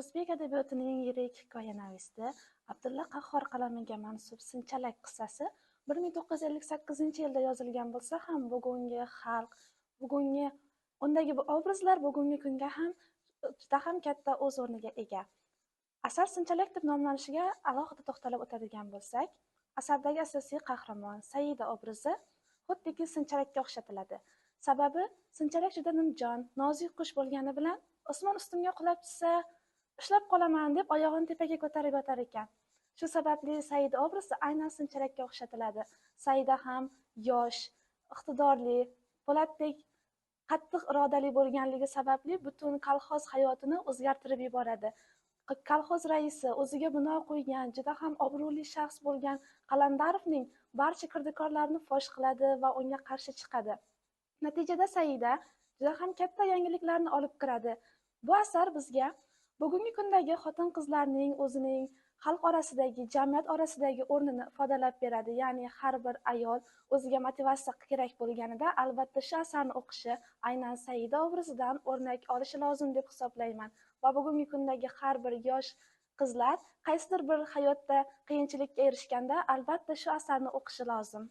O'zbek adabiyotining yirik hikoyanavisti Abdulla Qahhor qalamiga mansub Sinchalak qissasi 1958-yilda yozilgan bo'lsa ham, bugungi xalq, bugungi undagi bu obrazlar bugungi kunga ham juda ham katta o'z o'rniga ega. Asar Sinchalak deb nomlanishiga alohida to'xtalib o'tadigan bo'lsak, asardagi asosiy qahramon Saida obrazi xuddiki Sinchalakka o'xshatiladi. Sababi Sinchalak juda nimjon, nozik qush bo'lgani bilan osmon ustimga qulab tushsa, ushlab qolaman deb oyog'ini tepaga ko'tarib yotar ekan. Shu sababli Saida obrazi aynan Sinchalakka o'xshatiladi. Saida ham yosh, iqtidorli, Po'latdek qattiq irodali bo'lganligi sababli butun kolxoz hayotini o'zgartirib yuboradi. Kolxoz raisi o'ziga bino qo'ygan, juda ham obro'li shaxs bo'lgan Qalandarovning barcha kirdikorlarini fosh qiladi va unga qarshi chiqadi. Natijada Saida juda ham katta yangiliklarni olib kiradi. Bu asar bizga bugungi kundagi xotin-qizlarning o'zining xalq orasidagi, jamiyat orasidagi o'rnini ifodalab beradi. Ya'ni har bir ayol o'ziga motivatsiya kerak bo'lganida albatta shu asarni o'qishi, aynan Saida obrazidan o'rnak olishi lozim deb hisoblayman. Va bugungi kundagi har bir yosh qizlar qaysidir bir hayotda qiyinchilikka erishganda albatta shu asarni o'qishi lozim.